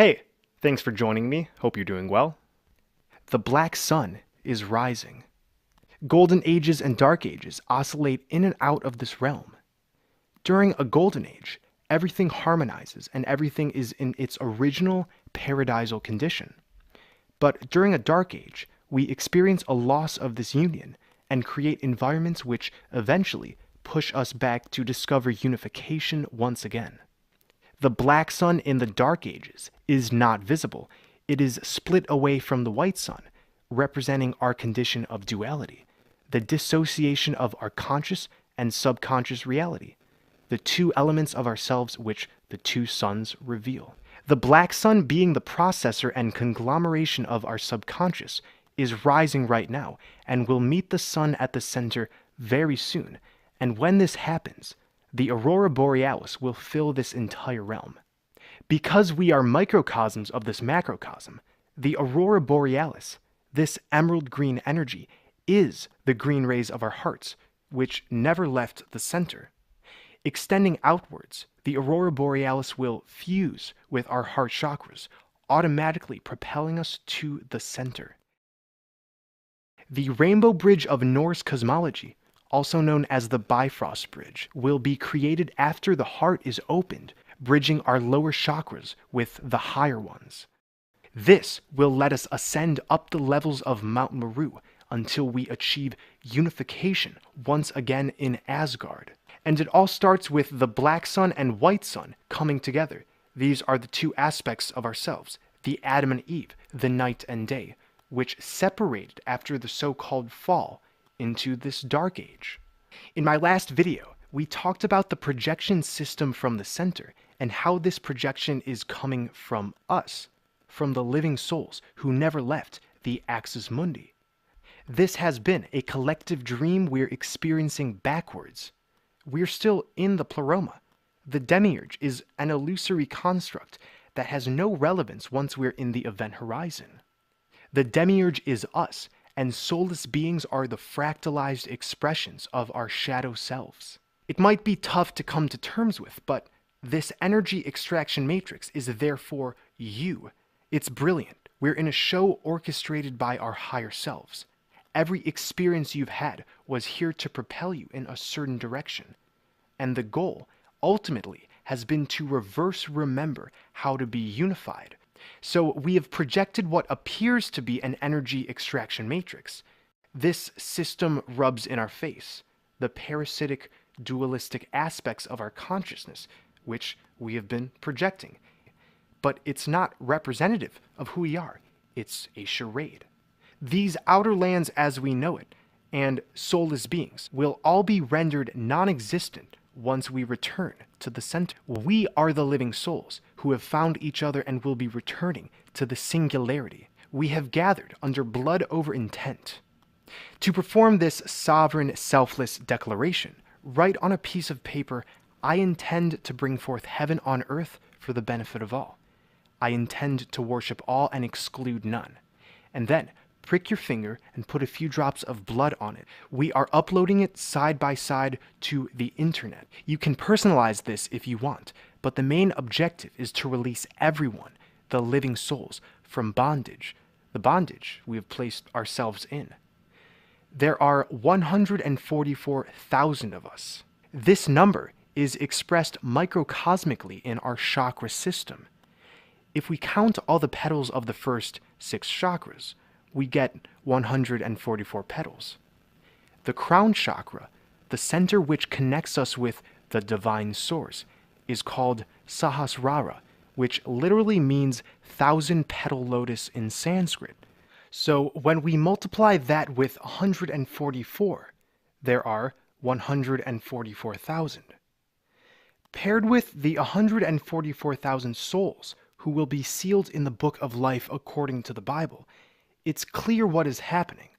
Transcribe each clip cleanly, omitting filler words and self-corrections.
Hey, thanks for joining me. Hope you're doing well. The black sun is rising. Golden ages and dark ages oscillate in and out of this realm. During a golden age, everything harmonizes and everything is in its original paradisal condition. But during a dark age, we experience a loss of this union and create environments which eventually push us back to discover unification once again. The black sun in the dark ages is not visible. It is split away from the white sun, representing our condition of duality, the dissociation of our conscious and subconscious reality, the two elements of ourselves which the two suns reveal. The black sun, being the processor and conglomeration of our subconscious, is rising right now and will meet the sun at the center very soon. And when this happens, the aurora borealis will fill this entire realm. Because we are microcosms of this macrocosm, the aurora borealis, this emerald green energy, is the green rays of our hearts, which never left the center. Extending outwards, the aurora borealis will fuse with our heart chakras, automatically propelling us to the center. The rainbow bridge of Norse cosmology, also known as the Bifrost Bridge, will be created after the heart is opened, bridging our lower chakras with the higher ones. This will let us ascend up the levels of Mount Meru until we achieve unification once again in Asgard. And it all starts with the black sun and white sun coming together. These are the two aspects of ourselves, the Adam and Eve, the night and day, which separated after the so-called fall into this dark age. In my last video, we talked about the projection system from the center and how this projection is coming from us, from the living souls who never left the axis mundi. This has been a collective dream we're experiencing backwards. We're still in the pleroma. The demiurge is an illusory construct that has no relevance once we're in the event horizon. The demiurge is us, and soulless beings are the fractalized expressions of our shadow selves. It might be tough to come to terms with, but this energy extraction matrix is there for you. It's brilliant. We're in a show orchestrated by our higher selves. Every experience you've had was here to propel you in a certain direction. And the goal, ultimately, has been to reverse remember how to be unified. So we have projected what appears to be an energy extraction matrix. This system rubs in our face the parasitic, dualistic aspects of our consciousness, which we have been projecting. But it's not representative of who we are. It's a charade. These outer lands as we know it, and soulless beings, will all be rendered non-existent once we return to the center. We are the living souls who have found each other and will be returning to the singularity. We have gathered under blood over intent. To perform this sovereign, selfless declaration, write on a piece of paper, I intend to bring forth heaven on earth for the benefit of all. I intend to worship all and exclude none. And then, prick your finger and put a few drops of blood on it. We are uploading it side by side to the internet. You can personalize this if you want, but the main objective is to release everyone, the living souls, from bondage, the bondage we have placed ourselves in. There are 144,000 of us. This number is expressed microcosmically in our chakra system. If we count all the petals of the first 6 chakras, we get 144 petals. The crown chakra, the center which connects us with the divine source, is called Sahasrara, which literally means 1,000-petal lotus in Sanskrit. So when we multiply that with 144, there are 144,000. Paired with the 144,000 souls who will be sealed in the book of life according to the Bible, it's clear what is happening.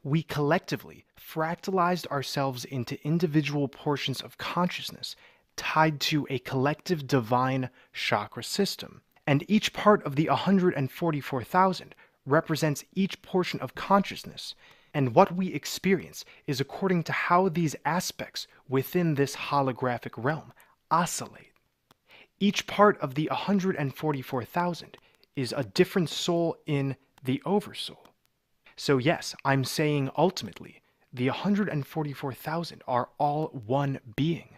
We collectively fractalized ourselves into individual portions of consciousness tied to a collective divine chakra system. And each part of the 144,000 represents each portion of consciousness. And what we experience is according to how these aspects within this holographic realm oscillate. Each part of the 144,000 is a different soul in the Oversoul. So yes, I'm saying ultimately, the 144,000 are all one being.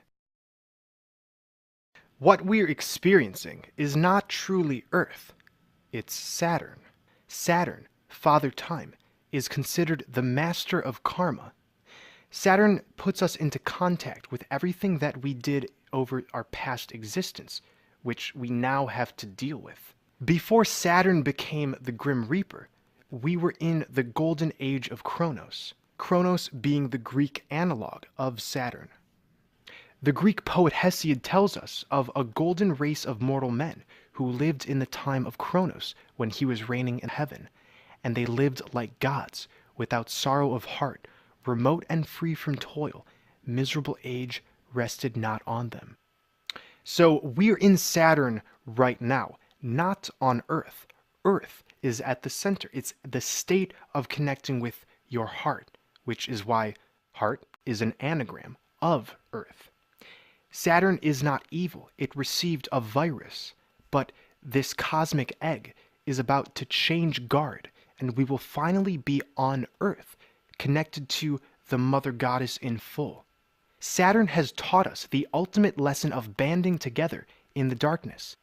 What we're experiencing is not truly Earth, it's Saturn. Saturn, Father Time, is considered the master of karma. Saturn puts us into contact with everything that we did over our past existence, which we now have to deal with. Before Saturn became the Grim Reaper, we were in the golden age of Kronos, Kronos being the Greek analog of Saturn. The Greek poet Hesiod tells us of a golden race of mortal men who lived in the time of Kronos when he was reigning in heaven, and they lived like gods, without sorrow of heart, remote and free from toil, miserable age rested not on them. So we're in Saturn right now, not on Earth. Earth is at the center. It's the state of connecting with your heart, which is why heart is an anagram of Earth. Saturn is not evil. It received a virus, but this cosmic egg is about to change guard, and we will finally be on Earth, connected to the Mother Goddess in full. Saturn has taught us the ultimate lesson of banding together in the darkness,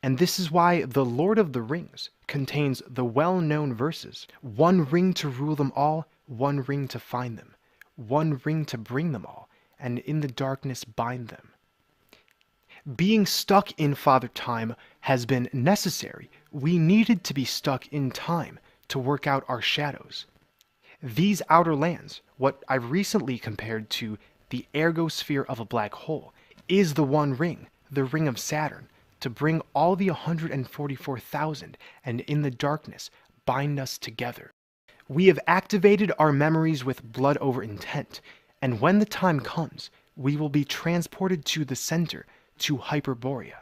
and this is why the Lord of the Rings contains the well-known verses, "One ring to rule them all, one ring to find them, one ring to bring them all, and in the darkness bind them." Being stuck in Father Time has been necessary. We needed to be stuck in time to work out our shadows. These outer lands, what I've recently compared to the ergosphere of a black hole, is the one ring, the ring of Saturn, to bring all the 144,000 and in the darkness bind us together. We have activated our memories with blood over intent, and when the time comes, we will be transported to the center, to Hyperborea.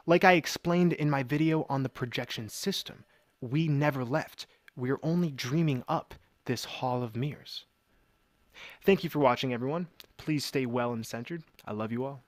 Like I explained in my video on the projection system, we never left. We're only dreaming up this hall of mirrors. Thank you for watching, everyone. Please stay well and centered. I love you all.